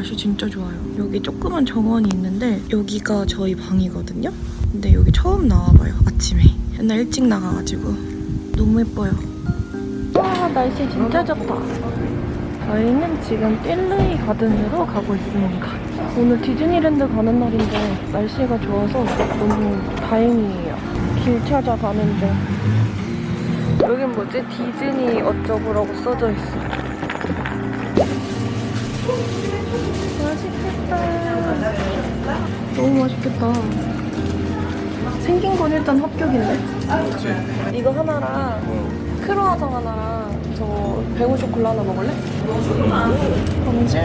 날씨 진짜 좋아요. 여기 조그만 정원이 있는데 여기가 저희 방이거든요. 근데 여기 처음 나와봐요, 아침에. 옛날 일찍 나가가지고 너무 예뻐요. 와, 날씨 진짜 좋다. 저희는 지금 띨르이 가든으로 가고 있습니다. 오늘 디즈니랜드 가는 날인데 날씨가 좋아서 너무 다행이에요. 길 찾아가는 중. 여긴 뭐지? 디즈니 어쩌고라고 써져 있어. 맛있겠다. 너무 맛있겠다. 생긴 건 일단 합격인데? 이거 하나랑 크로아상 하나랑 저 배우 쇼콜라 하나 먹을래? 검증.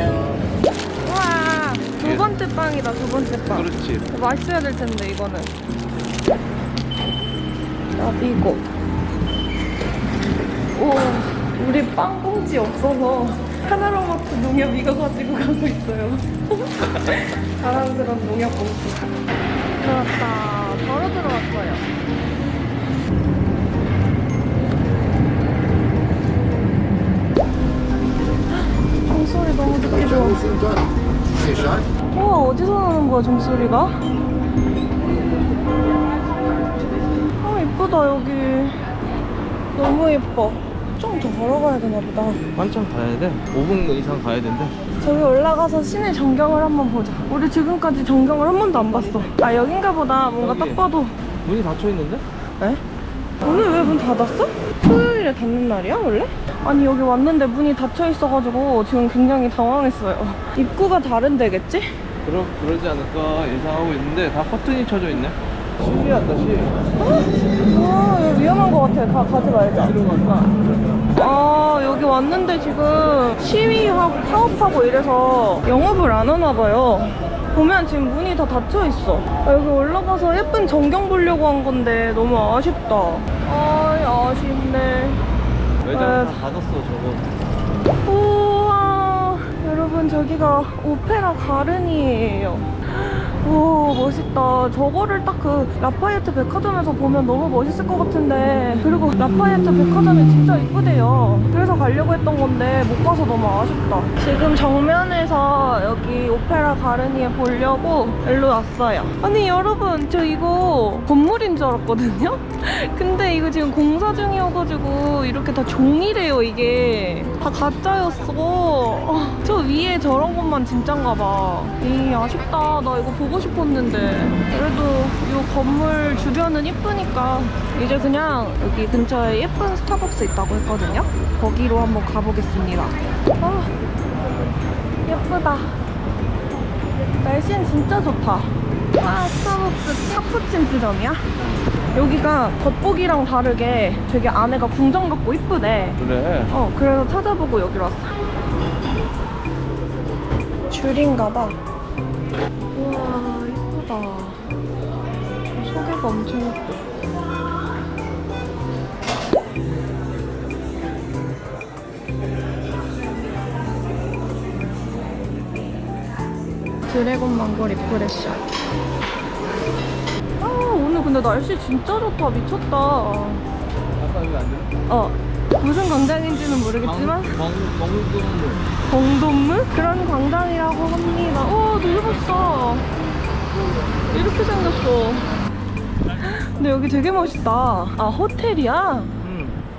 우와, 두 번째 빵이다, 두 번째 빵. 그렇지. 맛있어야 될 텐데 이거는. 나비고. 오, 우리 빵 봉지 없어서 하나로마트 농협 이거 가지고 가고 있어요. 자랑스러운 농협 봉지. 들어왔다. 바로 들어왔어요. 종소리 너무 듣기 좋아. 우와, 어디서 나는 거야, 종소리가? 아, 이쁘다, 여기. 너무 예뻐. 좀 더 걸어가야 되나 보다. 한참 가야 돼. 5분 이상 가야 된대. 저기 올라가서 시내 전경을 한번 보자. 우리 지금까지 전경을 한 번도 안 봤어. 아, 여긴가 보다. 뭔가 여기. 딱 봐도. 문이 닫혀 있는데? 에? 오늘 왜 문 닫았어? 토요일에 닫는 날이야, 원래? 아니, 여기 왔는데 문이 닫혀 있어가지고 지금 굉장히 당황했어요. 입구가 다른 데겠지? 그러지 않을까 예상하고 있는데 다 커튼이 쳐져 있네. 시위한다, 시. 와, 여기 위험한 것 같아. 가지 말자. 아, 여기 왔는데 지금 시위하고 파업하고 이래서 영업을 안 하나 봐요. 보면 지금 문이 다 닫혀 있어. 아, 여기 올라가서 예쁜 전경 보려고 한 건데 너무 아쉽다. 아이, 아쉽네. 매장 다 닫았어, 저거. 우와, 여러분, 저기가 오페라 가르니에요. 오, 멋있다. 저거를 딱 그 라파이에트 백화점에서 보면 너무 멋있을 것 같은데, 그리고 라파이에트 백화점이 진짜 이쁘대요. 그래서 가려고 했던 건데 못 가서 너무 아쉽다. 지금 정면에서 여기 오페라 가르니에 보려고 일로 왔어요. 아니, 여러분, 저 이거 건물인 줄 알았거든요? 근데 이거 지금 공사 중이어가지고 이렇게 다 종이래요. 이게 다 가짜였어. 저 위에 저런 것만 진짠가 봐. 이 아쉽다. 나 이거 보고 싶었는데. 그래도 이 건물 주변은 이쁘니까 이제 그냥 여기 근처에 예쁜 스타벅스 있다고 했거든요. 거기로 한번 가보겠습니다. 아, 예쁘다. 날씨는 진짜 좋다. 아, 스타벅스 카푸친스점이야? 여기가 겉보기랑 다르게 되게 안에가 궁전 같고 이쁘대. 그래. 그래서 찾아보고 여기로 왔어. 줄인가봐. 우와, 이쁘다. 소개가 엄청 예뻐. 드래곤 망고 리프레셔. 아, 오늘 근데 날씨 진짜 좋다. 미쳤다. 아까 여기 안 돼? 무슨 광장인지는 모르겠지만 멍동물. 공동물? 그런 광장이라고 합니다. 오, 되게 멋있어. 이렇게 생겼어. 근데 여기 되게 멋있다. 아, 호텔이야?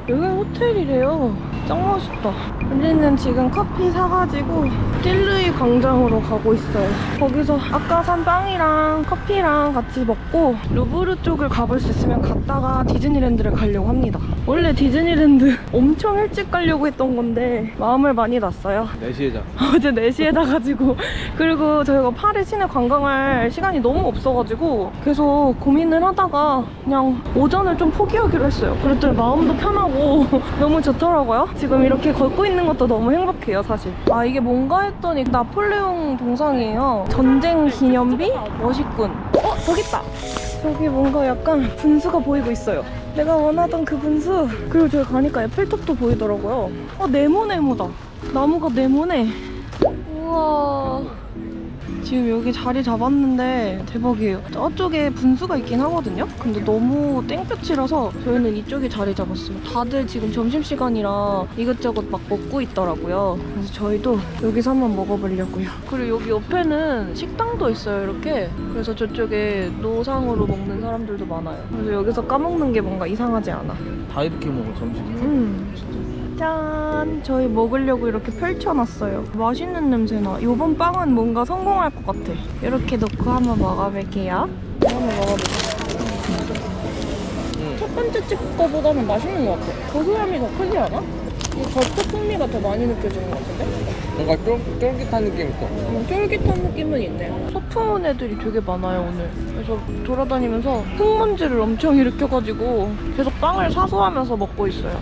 여기는 호텔이래요. 짱 멋있다. 우리는 지금 커피 사가지고 띨르이 광장으로 가고 있어요. 거기서 아까 산 빵이랑 커피랑 같이 먹고 루브르 쪽을 가볼 수 있으면 갔다가 디즈니랜드를 가려고 합니다. 원래 디즈니랜드 엄청 일찍 가려고 했던 건데 마음을 많이 놨어요. 4시에 자. 어제 4시에 자가지고. 그리고 저희가 파리 시내 관광할 시간이 너무 없어가지고 계속 고민을 하다가 그냥 오전을 좀 포기하기로 했어요. 그랬더니 마음도 편하고 너무 좋더라고요. 지금 이렇게 걷고 있는 것도 너무 행복해요, 사실. 아, 이게 뭔가 했더니 나폴레옹 동상이에요. 전쟁 기념비? 멋있군. 저기 있다. 저기 뭔가 약간 분수가 보이고 있어요. 내가 원하던 그 분수. 그리고 저기 가니까 에펠탑도 보이더라고요. 네모네모다. 나무가 네모네. 우와, 지금 여기 자리 잡았는데 대박이에요. 저쪽에 분수가 있긴 하거든요. 근데 너무 땡볕이라서 저희는 이쪽에 자리 잡았어요. 다들 지금 점심시간이라 이것저것 막 먹고 있더라고요. 그래서 저희도 여기서 한번 먹어보려고요. 그리고 여기 옆에는 식당도 있어요, 이렇게. 그래서 저쪽에 노상으로 먹는 사람들도 많아요. 그래서 여기서 까먹는 게 뭔가 이상하지 않아. 다 이렇게 먹어 점심. 짠! 저희 먹으려고 이렇게 펼쳐놨어요. 맛있는 냄새나. 이번 빵은 뭔가 성공할 것 같아. 이렇게 넣고 한번 먹어볼게요. 한번 먹어볼게요. 첫 번째 집 거보다는 맛있는 것 같아. 고소함이 더 크지 않아? 이 버터 풍미가 더 많이 느껴지는 것 같은데? 뭔가 쫄깃한 느낌 있어. 쫄깃한 느낌은 있네요. 소풍 애들이 되게 많아요, 오늘. 그래서 돌아다니면서 흙먼지를 엄청 일으켜가지고 계속 빵을 사수하면서 먹고 있어요.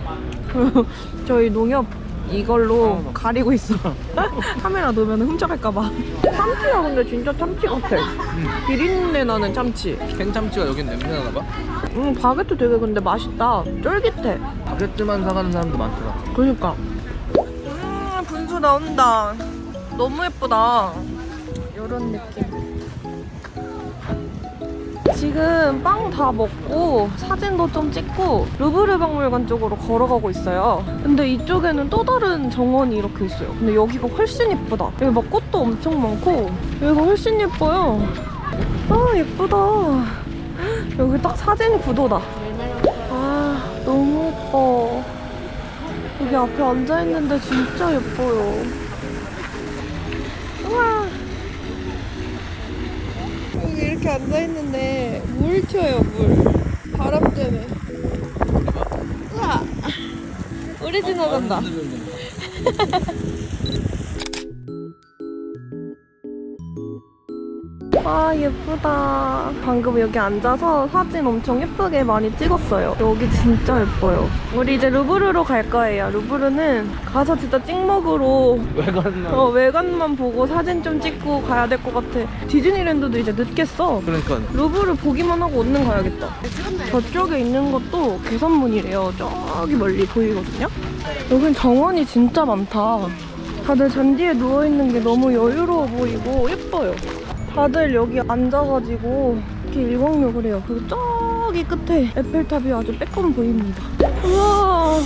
저희 농협 이걸로 가리고 있어. 카메라 놓으면 훔쳐갈까봐. 참치야, 근데 진짜 참치 같아. 비린내 나는 참치. 생참치가 여긴 냄새 나나 봐. 바게트 되게 근데 맛있다. 쫄깃해. 바게트만 사가는 사람도 많더라. 그니까. 분수 나온다. 너무 예쁘다. 이런 느낌. 지금 빵 다 먹고 사진도 좀 찍고 루브르 박물관 쪽으로 걸어가고 있어요. 근데 이쪽에는 또 다른 정원이 이렇게 있어요. 근데 여기가 훨씬 예쁘다. 여기 막 꽃도 엄청 많고 여기가 훨씬 예뻐요. 아, 예쁘다. 여기 딱 사진 구도다. 아, 너무 예뻐. 여기 앞에 앉아있는데 진짜 예뻐요. 우와. 여기 이렇게 앉아있는데 물 튀어요, 물. 바람 때문에. 우와. 우리 지나간다. 아, 예쁘다. 방금 여기 앉아서 사진 엄청 예쁘게 많이 찍었어요. 여기 진짜 예뻐요. 우리 이제 루브르로 갈 거예요. 루브르는 가서 진짜 찍먹으로 외관만. 외관만 보고 사진 좀 찍고 가야 될 것 같아. 디즈니랜드도 이제 늦겠어. 그러니까. 루브르 보기만 하고 얼른 가야겠다. 저쪽에 있는 것도 개선문이래요. 저기 멀리 보이거든요. 여긴 정원이 진짜 많다. 다들 잔디에 누워있는 게 너무 여유로워 보이고 예뻐요. 다들 여기 앉아가지고 이렇게 일광욕을 해요. 그리고 저기 끝에 에펠탑이 아주 빼꼼 보입니다. 우와,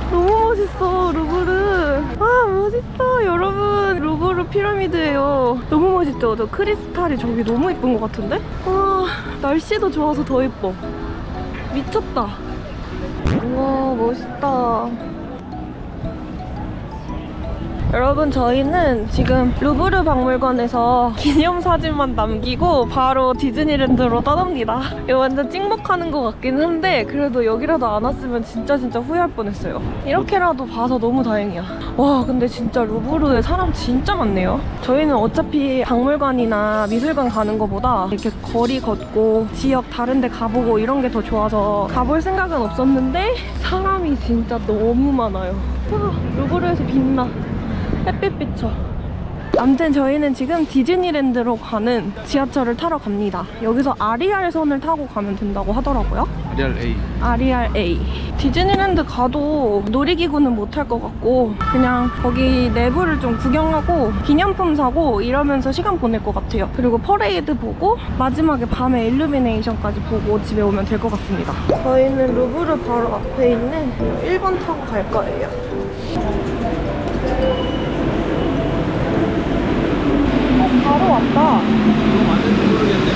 너무 멋있어, 루브르. 아, 멋있어, 여러분. 루브르 피라미드예요. 너무 멋있죠? 저 크리스탈이 저기 너무 예쁜 것 같은데? 와, 날씨도 좋아서 더 예뻐. 미쳤다. 우와, 멋있다. 여러분, 저희는 지금 루브르 박물관에서 기념사진만 남기고 바로 디즈니랜드로 떠납니다. 이거 완전 찍먹하는 것 같긴 한데 그래도 여기라도 안 왔으면 진짜 후회할 뻔했어요. 이렇게라도 봐서 너무 다행이야. 와, 근데 진짜 루브르에 사람 진짜 많네요. 저희는 어차피 박물관이나 미술관 가는 것보다 이렇게 거리 걷고 지역 다른 데 가보고 이런 게 더 좋아서 가볼 생각은 없었는데 사람이 진짜 너무 많아요. 와, 루브르에서 빛나. 햇빛 비쳐. 아무튼 저희는 지금 디즈니랜드로 가는 지하철을 타러 갑니다. 여기서 아리알선을 타고 가면 된다고 하더라고요. 아리알 A. 아리알 A. 디즈니랜드 가도 놀이기구는 못 탈 것 같고 그냥 거기 내부를 좀 구경하고 기념품 사고 이러면서 시간 보낼 것 같아요. 그리고 퍼레이드 보고 마지막에 밤에 일루미네이션까지 보고 집에 오면 될 것 같습니다. 저희는 루브르 바로 앞에 있는 1번 타고 갈 거예요. 바로 왔다. 이거 맞는지 모르겠네.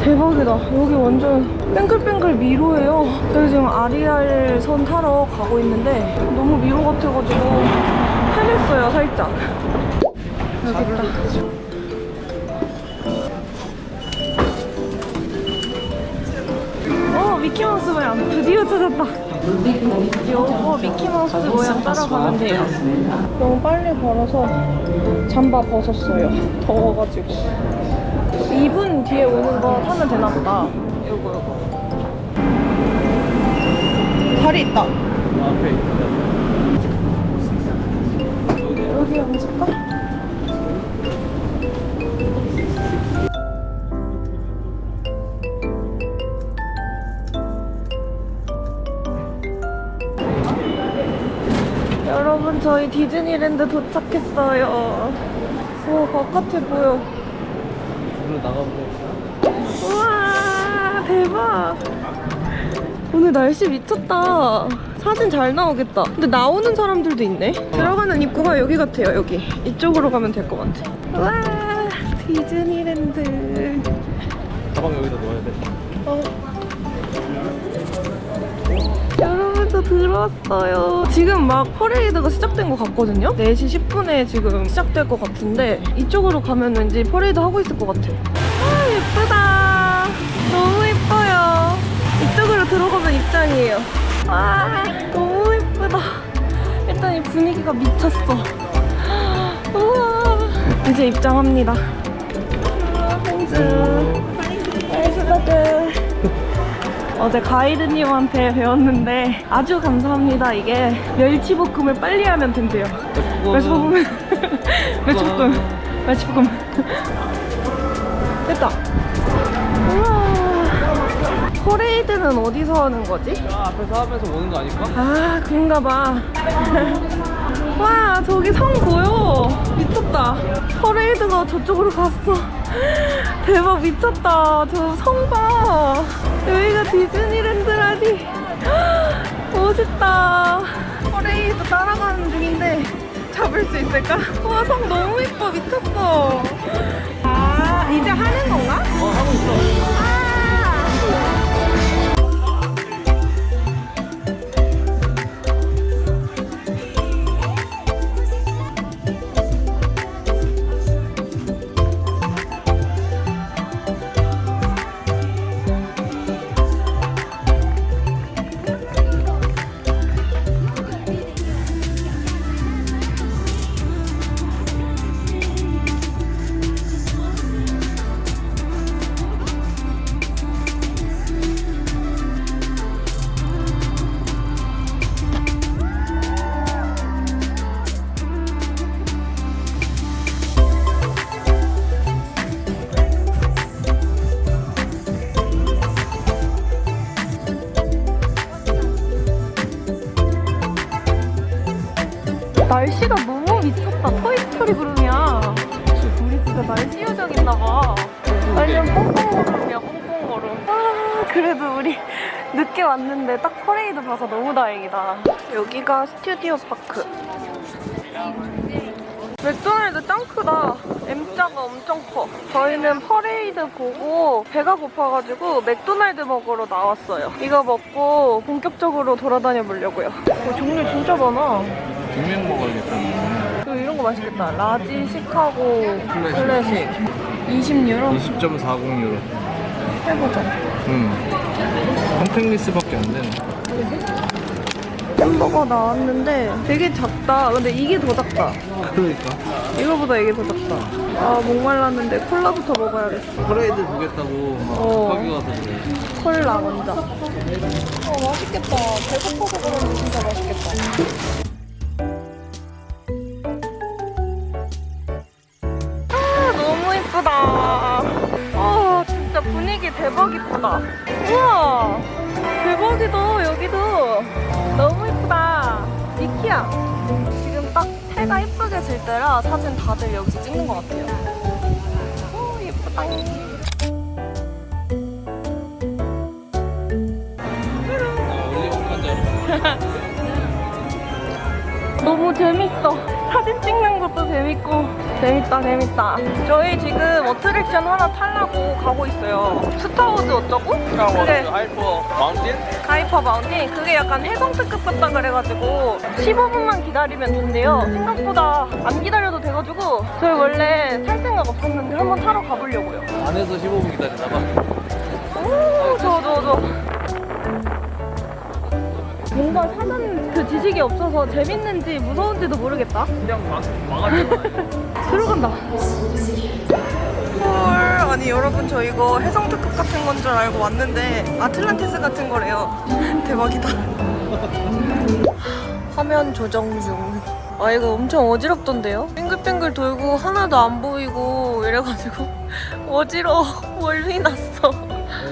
대박이다. 여기 완전 뱅글뱅글 미로예요. 저희 지금 아리알 선 타러 가고 있는데 너무 미로 같아가지고 헤맸어요, 살짝. 여기 있다. 미키마우스 모양 드디어 찾았다. 요거 미키마우스 모양 따라가면 돼요. 너무 빨리 걸어서 잠바 벗었어요. 더워가지고. 2분 뒤에 오는 거 타면 되나 보다. 요거. 다리 있다. 앞에 있다. 여기 앉을까? 저희 디즈니랜드 도착했어요. 우와, 바깥에 보여. 물로 나가보자. 우와, 대박. 오늘 날씨 미쳤다. 사진 잘 나오겠다. 근데 나오는 사람들도 있네. 들어가는 입구가 여기 같아요. 여기 이쪽으로 가면 될 것 같아. 우와, 디즈니랜드. 가방 여기다 넣어야 돼. 여러분, 저 들어왔어요. 지금 막 퍼레이드가 시작된 것 같거든요. 4시 10분에 지금 시작될 것 같은데 이쪽으로 가면 왠지 퍼레이드 하고 있을 것 같아. 아, 예쁘다. 너무 예뻐요. 이쪽으로 들어가면 입장이에요. 와, 너무 예쁘다. 일단 이 분위기가 미쳤어. 우와, 이제 입장합니다. 땡즈. 나이스. 어제 가이드님한테 배웠는데 아주 감사합니다. 이게 멸치볶음을 빨리 하면 된대요. 멸치볶음. 됐다. 우와. 퍼레이드는 어디서 하는 거지? 앞에서 하면서 오는 거 아닐까? 아, 그런가 봐. 와, 저기 성 보여. 미쳤다. 퍼레이드가 저쪽으로 갔어. 대박, 미쳤다. 저 성 봐. 여기가 디즈니랜드라니. 멋있다. 퍼레이드 따라가는 중인데 잡을 수 있을까? 와, 성 너무 예뻐. 미쳤어. 아, 이제 하는 건가? 하고 있어. 날씨가 너무 미쳤다. 토이스토리 구름이야. 우리 진짜 날씨 요정 있나봐. 아니면 뽕뽕구름이야, 뽕뽕구름. 아, 그래도 우리 늦게 왔는데 딱 퍼레이드 봐서 너무 다행이다. 여기가 스튜디오 파크. 맥도날드 짱 크다. M자가 엄청 커. 저희는 퍼레이드 보고 배가 고파가지고 맥도날드 먹으러 나왔어요. 이거 먹고 본격적으로 돌아다녀 보려고요. 종류 진짜 많아. 빅맥 먹어야겠다. 그리고 이런 거 맛있겠다. 라지 시카고 클래식 20유로? 20.40유로. 해보자. 컴팩리스밖에 안 되네. 햄버거 나왔는데 되게 작다. 근데 이게 더 작다. 그러니까. 이거보다 이게 더 작다. 아, 목말랐는데 콜라부터 먹어야겠어. 퍼레이드 보겠다고 막 급하게 가서 그래. 콜라 먼저. 맛있겠다. 배고파서 그런지 진짜 맛있겠다. 너무 이쁘다. 진짜 분위기 대박 이쁘다. 우와, 대박이다. 여기도 너무 이쁘다. 이키야. 지금 딱 해가 이쁘게 질 때라 사진 다들 여기서 찍는 것 같아요. 오, 예쁘다. 너무 재밌어. 사진 찍는 것도 재밌고. 재밌다. 저희 지금 어트랙션 하나 타려고 가고 있어요. 스타워즈 어쩌고? 그게 하이퍼 마운틴? 그게 약간 해성특급 같다 그래가지고 15분만 기다리면 된대요. 생각보다 안 기다려도 돼가지고 저희 원래 탈 생각 없었는데 한번 타러 가보려고요. 안에서 15분 기다리다가. 오, 좋아. 뭔가 사전 그 지식이 없어서 재밌는지 무서운지도 모르겠다. 그냥 막아주잖아요. 들어간다. 헐, 아니 여러분, 저 이거 해성특급 같은 건 줄 알고 왔는데 아틀란티스 같은 거래요. 대박이다. 화면 조정 중. 아, 이거 엄청 어지럽던데요? 빙글빙글 돌고 하나도 안 보이고 이래가지고 어지러워. 멀미 났어.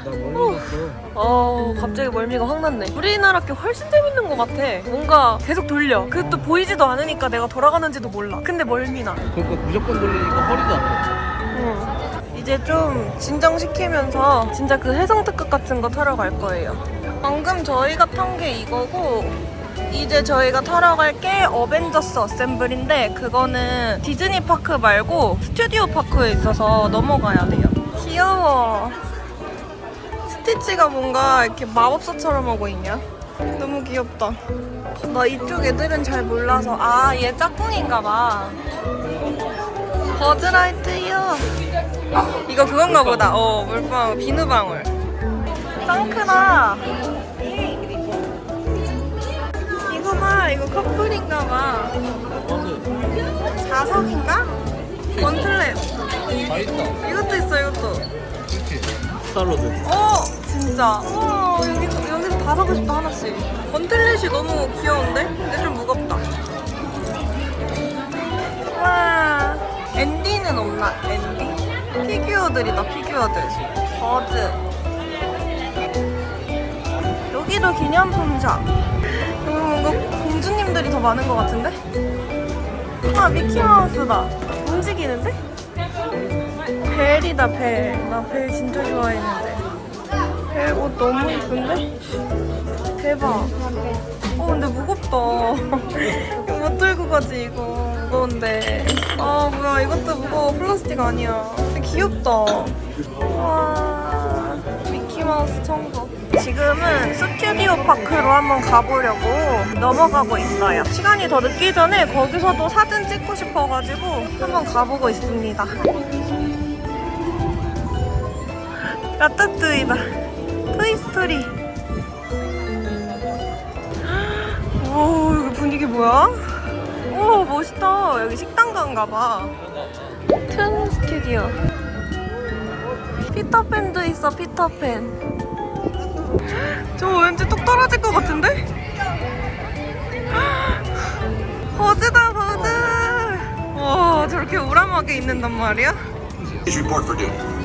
나 멀리 갔어. 갑자기 멀미가 확 났네. 우리나라 게 훨씬 재밌는 것 같아. 뭔가 계속 돌려. 그 또 보이지도 않으니까 내가 돌아가는지도 몰라. 근데 멀미나. 그러니까 무조건 돌리니까 허리도 아파. 응. 이제 좀 진정시키면서 진짜 그 해상특급 같은 거 타러 갈 거예요. 방금 저희가 탄 게 이거고 이제 저희가 타러 갈 게 어벤져스 어셈블인데 그거는 디즈니 파크 말고 스튜디오 파크에 있어서 넘어가야 돼요. 귀여워. 스티치가 뭔가 이렇게 마법사처럼 하고 있냐? 너무 귀엽다. 나 이쪽 애들은 잘 몰라서 얘 짝꿍인가 봐. 버즈라이트이어. 이거 그건가 보다. 물방울, 비누방울. 짱 크다. 이거 봐, 이거 커플인가 봐. 자석인가? 원틀랩. 다 있다. 이것도 있어, 이것도. 그렇지. 스타로드. 진짜. 여기서 다 사고 싶다, 하나씩. 건틀렛이 너무 귀여운데? 근데 좀 무겁다. 와. 앤디는 없나? 앤디? 피규어들이다, 피규어들. 버즈. 여기도 기념품샵. 여기 뭔가 공주님들이 더 많은 것 같은데? 미키마우스다. 움직이는데? 벨이다, 벨. 나 벨 진짜 좋아했는데. 벨 옷 너무 예쁜데? 대박. 근데 무겁다. 이거 못 들고 가지, 이거. 무거운데. 뭐야, 이것도 무거워. 플라스틱 아니야. 근데 귀엽다. 와, 미키마우스 천국. 지금은 스튜디오 파크로 한번 가보려고 넘어가고 있어요. 시간이 더 늦기 전에 거기서도 사진 찍고 싶어가지고 한번 가보고 있습니다. 라따뚜이다. 토이스토리. 오, 여기 분위기 뭐야? 오, 멋있다. 여기 식당가인가봐. 툰 스튜디오. 피터팬도 있어, 피터팬. 저 왠지 뚝 떨어질 것 같은데? 버즈다, 버즈! 와, 저렇게 우람하게 있는단 말이야?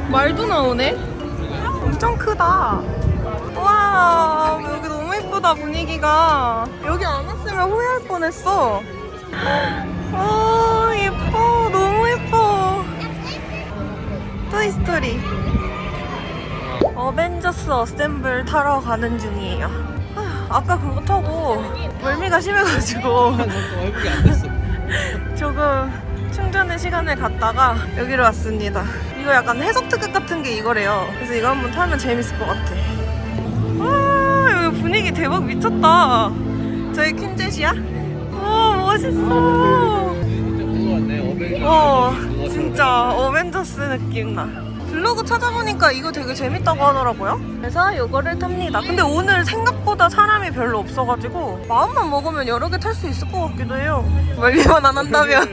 말도 나오네? 엄청 크다. 와, 여기 너무 예쁘다, 분위기가. 여기 안 왔으면 후회할 뻔했어. 예뻐. 너무 예뻐. 토이스토리. 어벤져스 어셈블 타러 가는 중이에요. 아까 그거 타고 멀미가 심해가지고 회복이 안 됐어. 조금 충전의 시간을 갖다가 여기로 왔습니다. 이거 약간 해석특급 같은 게 이거래요. 그래서 이거 한번 타면 재밌을 것 같아. 와, 여기 분위기 대박 미쳤다. 저희 퀸젯이야? 와, 멋있어. 진짜 어벤져스 느낌 나. 블로그 찾아보니까 이거 되게 재밌다고 하더라고요. 그래서 이거를 탑니다. 근데 오늘 생각보다 사람이 별로 없어가지고 마음만 먹으면 여러 개 탈 수 있을 것 같기도 해요. 멀리만 안 한다면.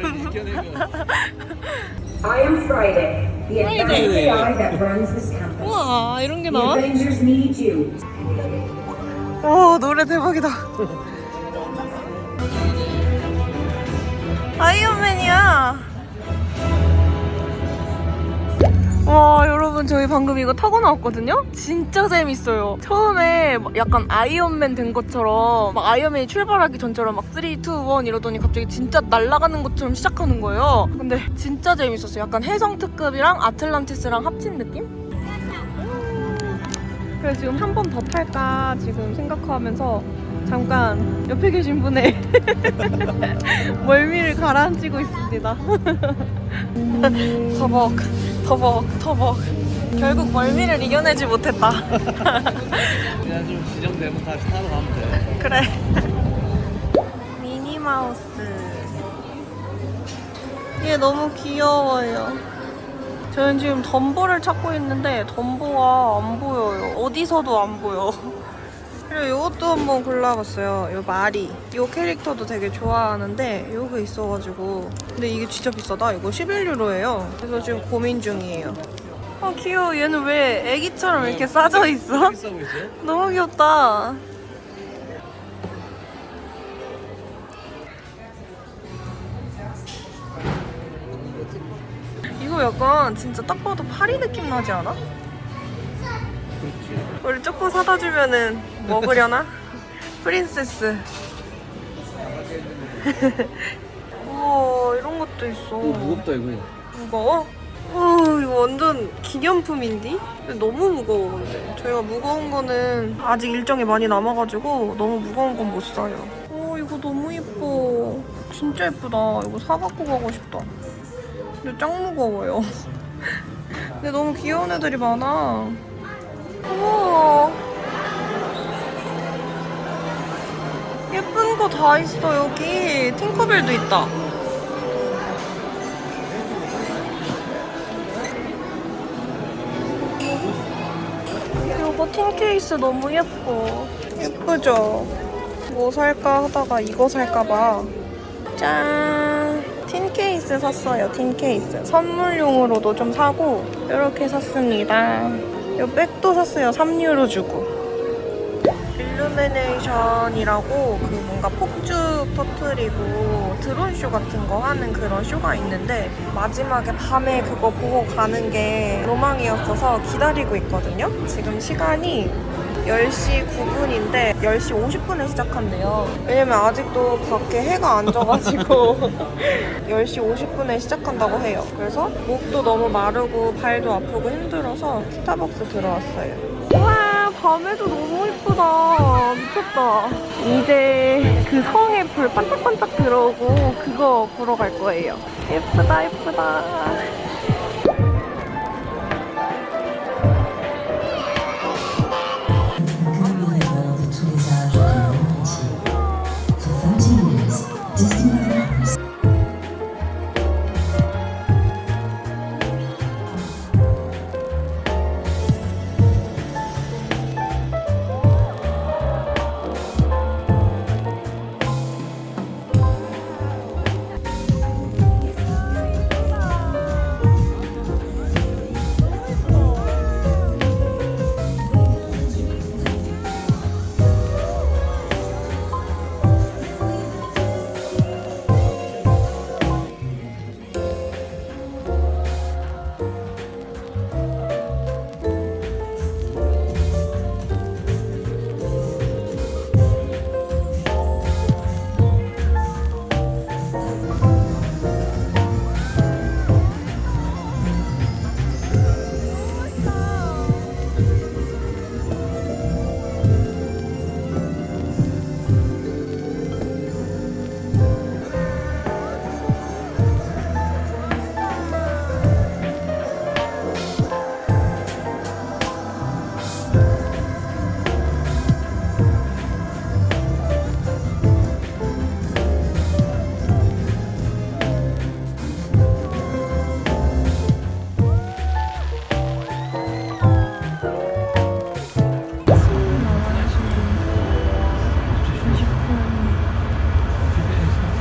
I am Friday, the advanced AI that runs this campus. 우와, 이런 게 The 나와? Avengers need you. 오, 노래 대박이다. 아이언맨이야. 와, 여러분, 저희 방금 이거 타고 나왔거든요? 진짜 재밌어요. 처음에 막 약간 아이언맨 된 것처럼 막 아이언맨이 출발하기 전처럼 막 3, 2, 1 이러더니 갑자기 진짜 날아가는 것처럼 시작하는 거예요. 근데 진짜 재밌었어요. 약간 해성특급이랑 아틀란티스랑 합친 느낌? 그래서 지금 한 번 더 탈까 지금 생각하면서 잠깐 옆에 계신 분의 멀미를 가라앉히고 있습니다. 터벅. 결국 멀미를 이겨내지 못했다. 그냥 좀 지정되면 다시 타러 가면 돼. 그래. 미니마우스. 얘 너무 귀여워요. 저는 지금 덤보를 찾고 있는데 덤보가 안 보여요. 어디서도 안 보여. 그리고 이것도 한번 골라봤어요. 요 마리. 요 캐릭터도 되게 좋아하는데 요거 있어가지고. 근데 이게 진짜 비싸다. 이거 11유로예요. 그래서 지금 고민 중이에요. 귀여워. 얘는 왜 애기처럼 이렇게 싸져 있어? 비싸 보이세요? 너무 귀엽다. 이거 약간 진짜 딱 봐도 파리 느낌 나지 않아? 그렇지. 우리 초코 사다 주면은 먹으려나? 프린세스. 우와, 이런 것도 있어. 무겁다 이거. 무거워? 이거 완전 기념품인데? 근데 너무 무거워, 근데. 저희가 무거운 거는 아직 일정이 많이 남아가지고 너무 무거운 건 못 사요. 이거 너무 예뻐. 진짜 예쁘다. 이거 사갖고 가고 싶다. 근데 짱 무거워요. 근데 너무 귀여운 애들이 많아. 우와. 예쁜 거 다 있어, 여기. 팅커벨도 있다. 이거 틴 케이스 너무 예뻐. 예쁘죠? 뭐 살까 하다가 이거 살까봐. 짠! 틴 케이스 샀어요, 틴 케이스. 선물용으로도 좀 사고, 이렇게 샀습니다. 이 백도 샀어요, 3유로 주고. 일루미네이션이라고 그 뭔가 폭죽 터트리고 드론쇼 같은 거 하는 그런 쇼가 있는데 마지막에 밤에 그거 보고 가는 게 로망이었어서 기다리고 있거든요. 지금 시간이 10시 9분인데 10시 50분에 시작한대요. 왜냐면 아직도 밖에 해가 안 져가지고 10시 50분에 시작한다고 해요. 그래서 목도 너무 마르고 발도 아프고 힘들어서 스타벅스 들어왔어요. 와, 밤에도 너무 예쁘다. 미쳤다. 이제 그 성에 불 반짝반짝 들어오고 그거 보러 갈 거예요. 예쁘다, 예쁘다.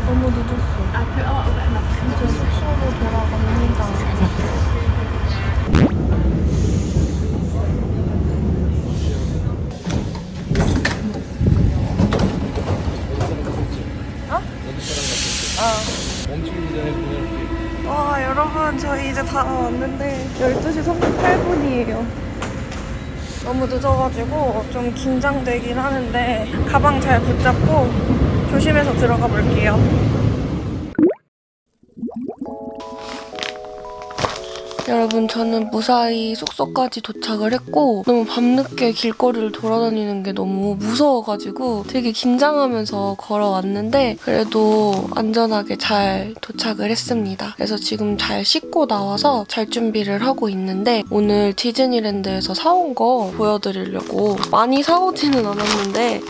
너무 늦었어. 이제 숙소로 돌아갑니다. 멈추기 전에 보내줄게. 와, 여러분, 저희 이제 다 왔는데 12시 38분이에요. 너무 늦어가지고 좀 긴장되긴 하는데 가방 잘 붙잡고 조심해서 들어가 볼게요. 여러분, 저는 무사히 숙소까지 도착을 했고 너무 밤늦게 길거리를 돌아다니는 게 너무 무서워가지고 되게 긴장하면서 걸어왔는데 그래도 안전하게 잘 도착을 했습니다. 그래서 지금 잘 씻고 나와서 잘 준비를 하고 있는데 오늘 디즈니랜드에서 사온 거 보여드리려고 많이 사오지는 않았는데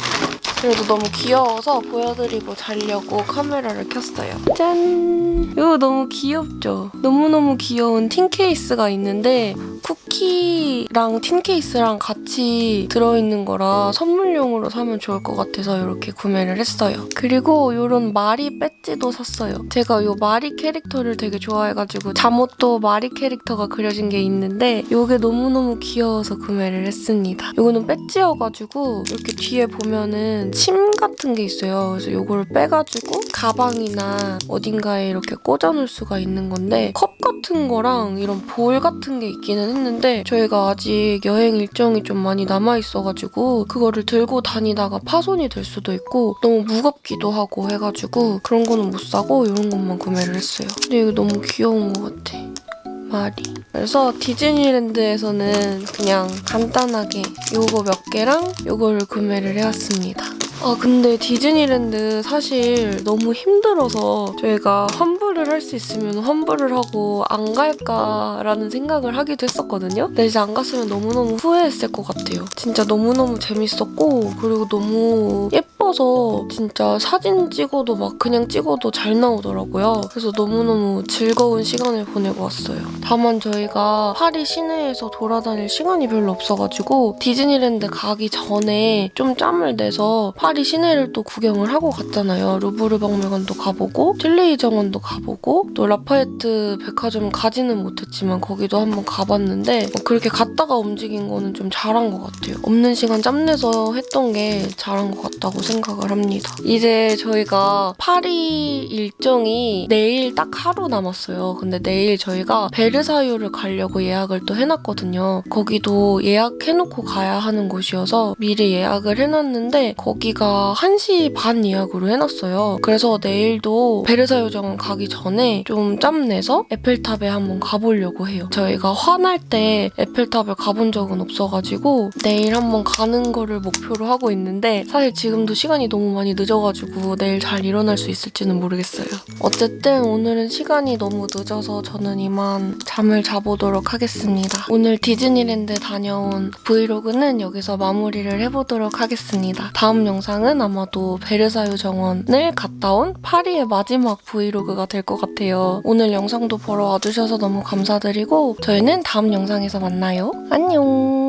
그래도 너무 귀여워서 보여드리고 자려고 카메라를 켰어요. 짠! 이거 너무 귀엽죠? 너무너무 귀여운 틴 케이스가 있는데 쿠키랑 tin 케이스랑 같이 들어있는 거라 선물용으로 사면 좋을 것 같아서 이렇게 구매를 했어요. 그리고 이런 마리 배지도 샀어요. 제가 이 마리 캐릭터를 되게 좋아해가지고 잠옷도 마리 캐릭터가 그려진 게 있는데 이게 너무너무 귀여워서 구매를 했습니다. 이거는 배지여가지고 이렇게 뒤에 보면은 보면은 침 같은 게 있어요. 그래서 요거를 빼가지고 가방이나 어딘가에 이렇게 꽂아놓을 수가 있는 건데 컵 같은 거랑 이런 볼 같은 게 있기는 했는데 저희가 아직 여행 일정이 좀 많이 남아있어가지고 그거를 들고 다니다가 파손이 될 수도 있고 너무 무겁기도 하고 해가지고 그런 거는 못 사고 이런 것만 구매를 했어요. 근데 이거 너무 귀여운 것 같아. 말이. 그래서 디즈니랜드에서는 그냥 간단하게 요거 몇 개랑 요거를 구매를 해왔습니다. 아 근데 디즈니랜드 사실 너무 힘들어서 저희가 환불을 할 수 있으면 환불을 하고 안 갈까라는 생각을 하기도 했었거든요. 근데 이제 안 갔으면 너무너무 후회했을 것 같아요. 진짜 너무너무 재밌었고 그리고 너무 예뻐서 진짜 사진 찍어도 막 그냥 찍어도 잘 나오더라고요. 그래서 너무너무 즐거운 시간을 보내고 왔어요. 다만 저희가 파리 시내에서 돌아다닐 시간이 별로 없어가지고 디즈니랜드 가기 전에 좀 짬을 내서 파리 시내를 또 구경을 하고 갔잖아요. 루브르 박물관도 가보고 틸레이 정원도 가보고 또 라파예트 백화점 가지는 못했지만 거기도 한번 가봤는데 그렇게 갔다가 움직인 거는 좀 잘한 것 같아요. 없는 시간 짬내서 했던 게 잘한 것 같다고 생각을 합니다. 이제 저희가 파리 일정이 내일 딱 하루 남았어요. 근데 내일 저희가 베르사유를 가려고 예약을 또 해놨거든요. 거기도 예약해놓고 가야 하는 곳이어서 미리 예약을 해놨는데 거기가 1시 반 예약으로 해놨어요. 그래서 내일도 베르사유 정원 가기 전에 좀 짬내서 에펠탑에 한번 가보려고 해요. 저희가 화날 때 에펠탑을 가본 적은 없어가지고 내일 한번 가는 거를 목표로 하고 있는데 사실 지금도 시간이 너무 많이 늦어가지고 내일 잘 일어날 수 있을지는 모르겠어요. 어쨌든 오늘은 시간이 너무 늦어서 저는 이만 잠을 자보도록 하겠습니다. 오늘 디즈니랜드 다녀온 브이로그는 여기서 마무리를 해보도록 하겠습니다. 다음 영상은 아마도 베르사유 정원을 갔다 온 파리의 마지막 브이로그가 될 것 같아요. 오늘 영상도 보러 와주셔서 너무 감사드리고 저희는 다음 영상에서 만나요. 안녕!